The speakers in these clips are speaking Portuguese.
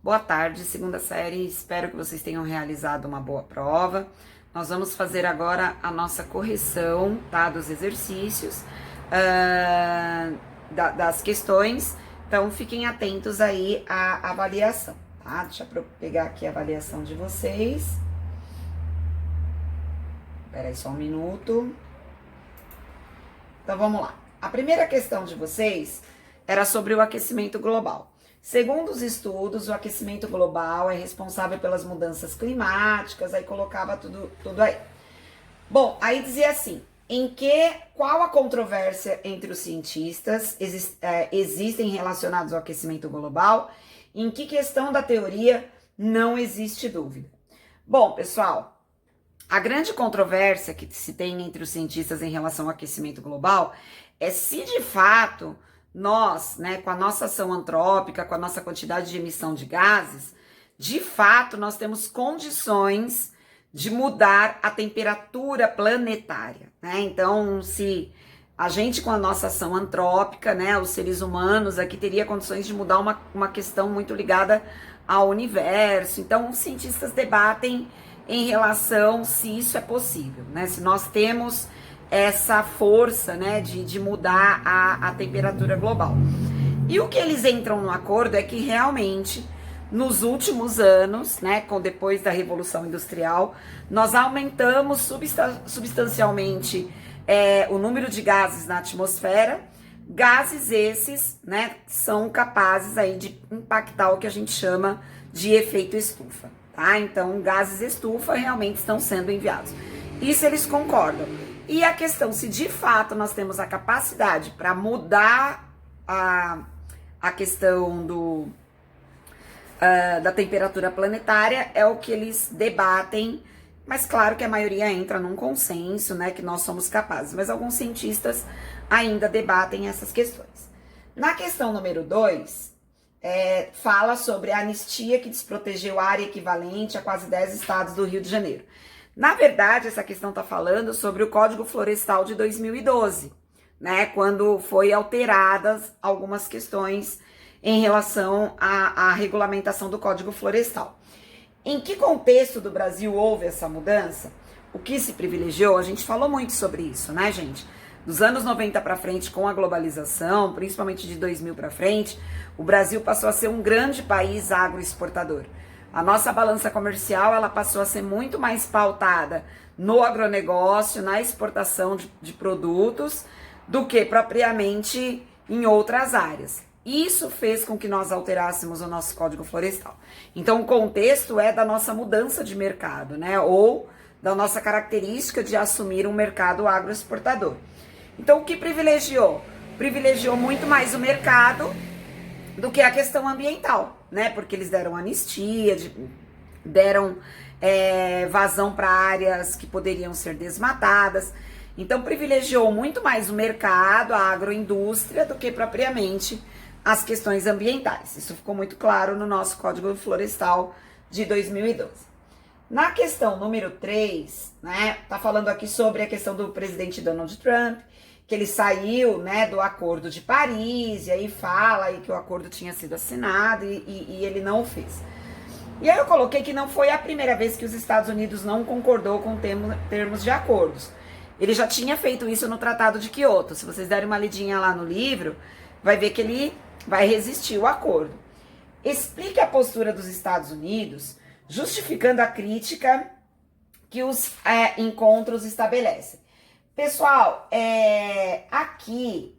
Boa tarde, segunda série. Espero que vocês tenham realizado uma boa prova. Nós vamos fazer agora a nossa correção, tá, dos exercícios, das questões. Então, fiquem atentos aí à avaliação, tá? Deixa eu pegar aqui a avaliação de vocês. Espera aí só um minuto. Então, vamos lá. A primeira questão de vocês era sobre o aquecimento global. Segundo os estudos, o aquecimento global é responsável pelas mudanças climáticas, aí colocava tudo aí. Bom, aí dizia assim, qual a controvérsia entre os cientistas existem relacionados ao aquecimento global? Em que questão da teoria não existe dúvida? Bom, pessoal, a grande controvérsia que se tem entre os cientistas em relação ao aquecimento global é se de fato nós, né, com a nossa ação antrópica, com a nossa quantidade de emissão de gases, de fato nós temos condições de mudar a temperatura planetária, né? Então, se a gente com a nossa ação antrópica, né, os seres humanos aqui teria condições de mudar uma questão muito ligada ao universo. Então, os cientistas debatem em relação se isso é possível, né? Se nós temos essa força, né, de mudar a temperatura global. E o que eles entram no acordo é que realmente nos últimos anos, né, depois da Revolução Industrial, nós aumentamos substancialmente o número de gases na atmosfera, gases esses, né, são capazes aí de impactar o que a gente chama de efeito estufa, tá? Então, gases estufa realmente estão sendo enviados. Isso eles concordam. E a questão, se de fato nós temos a capacidade para mudar a questão da temperatura planetária, é o que eles debatem, mas claro que a maioria entra num consenso, né, que nós somos capazes, mas alguns cientistas ainda debatem essas questões. Na questão número 2, fala sobre a anistia que desprotegeu área equivalente a quase 10 estados do Rio de Janeiro. Na verdade, essa questão está falando sobre o Código Florestal de 2012, né, quando foi alteradas algumas questões em relação à regulamentação do Código Florestal. Em que contexto do Brasil houve essa mudança? O que se privilegiou? A gente falou muito sobre isso, né, gente? Dos anos 90 para frente, com a globalização, principalmente de 2000 para frente, o Brasil passou a ser um grande país agroexportador. A nossa balança comercial, ela passou a ser muito mais pautada no agronegócio, na exportação de produtos, do que propriamente em outras áreas. Isso fez com que nós alterássemos o nosso Código Florestal. Então, o contexto é da nossa mudança de mercado, né? Ou da nossa característica de assumir um mercado agroexportador. Então, o que privilegiou? Privilegiou muito mais o mercado do que a questão ambiental, né? Porque eles deram anistia, deram vazão para áreas que poderiam ser desmatadas. Então, privilegiou muito mais o mercado, a agroindústria, do que propriamente as questões ambientais. Isso ficou muito claro no nosso Código Florestal de 2012. Na questão número 3, né, tá falando aqui sobre a questão do presidente Donald Trump, que ele saiu, né, do Acordo de Paris, e aí fala aí que o acordo tinha sido assinado e ele não o fez. E aí eu coloquei que não foi a primeira vez que os Estados Unidos não concordou com termos de acordos. Ele já tinha feito isso no Tratado de Quioto. Se vocês derem uma lidinha lá no livro, vai ver que ele vai resistir ao acordo. Explique a postura dos Estados Unidos, justificando a crítica que os encontros estabelecem. Pessoal, aqui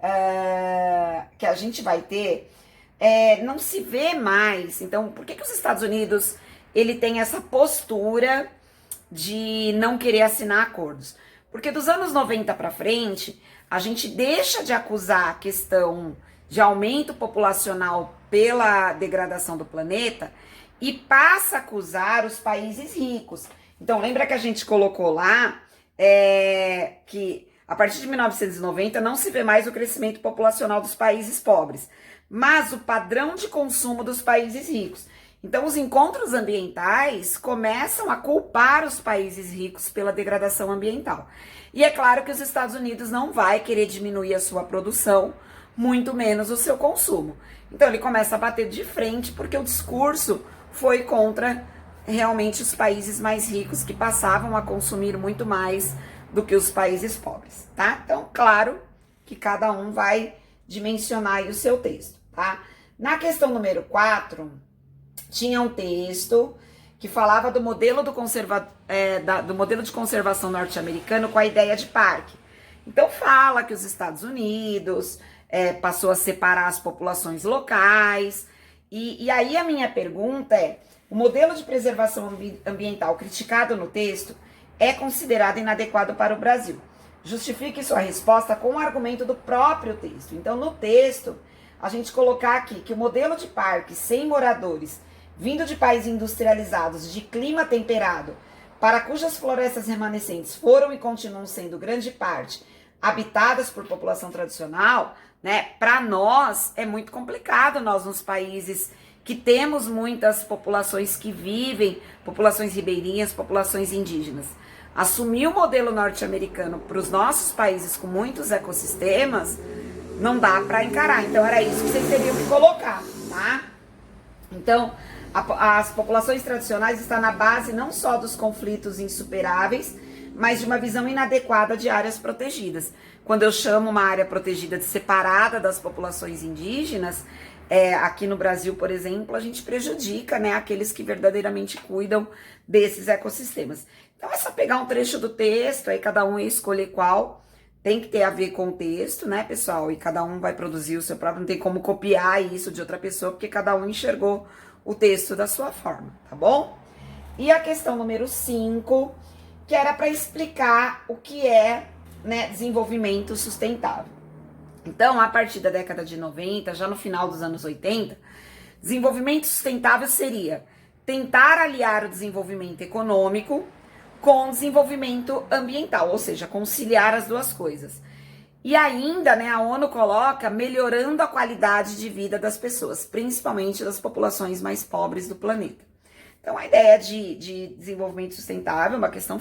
que a gente vai ter, não se vê mais. Então, por que os Estados Unidos ele tem essa postura de não querer assinar acordos? Porque dos anos 90 para frente, a gente deixa de acusar a questão de aumento populacional pela degradação do planeta e passa a acusar os países ricos. Então, lembra que a gente colocou lá que a partir de 1990 não se vê mais o crescimento populacional dos países pobres, mas o padrão de consumo dos países ricos. Então, os encontros ambientais começam a culpar os países ricos pela degradação ambiental. E é claro que os Estados Unidos não vai querer diminuir a sua produção, muito menos o seu consumo. Então ele começa a bater de frente porque o discurso foi contra realmente os países mais ricos que passavam a consumir muito mais do que os países pobres, tá? Então, claro que cada um vai dimensionar aí o seu texto, tá? Na questão número 4, tinha um texto que falava do modelo, do modelo de conservação norte-americano com a ideia de parque. Então fala que os Estados Unidos passou a separar as populações locais, e aí a minha pergunta é, o modelo de preservação ambiental criticado no texto é considerado inadequado para o Brasil. Justifique sua resposta com o argumento do próprio texto. Então, no texto, a gente colocar aqui que o modelo de parque sem moradores, vindo de países industrializados, de clima temperado, para cujas florestas remanescentes foram e continuam sendo grande parte habitadas por população tradicional, né? Para nós é muito complicado, nós nos países que temos muitas populações que vivem, populações ribeirinhas, populações indígenas. Assumir o modelo norte-americano para os nossos países com muitos ecossistemas, não dá para encarar. Então era isso que vocês teriam que colocar, tá? Então, as populações tradicionais estão na base não só dos conflitos insuperáveis, mas de uma visão inadequada de áreas protegidas. Quando eu chamo uma área protegida de separada das populações indígenas, aqui no Brasil, por exemplo, a gente prejudica, né, aqueles que verdadeiramente cuidam desses ecossistemas. Então é só pegar um trecho do texto, aí cada um escolher qual, tem que ter a ver com o texto, né, pessoal? E cada um vai produzir o seu próprio, não tem como copiar isso de outra pessoa, porque cada um enxergou o texto da sua forma, tá bom? E a questão número 5, que era para explicar o que é, né, desenvolvimento sustentável. Então, a partir da década de 90, já no final dos anos 80, desenvolvimento sustentável seria tentar aliar o desenvolvimento econômico com o desenvolvimento ambiental, ou seja, conciliar as duas coisas. E ainda, né, a ONU coloca melhorando a qualidade de vida das pessoas, principalmente das populações mais pobres do planeta. Então, a ideia de desenvolvimento sustentável é uma questão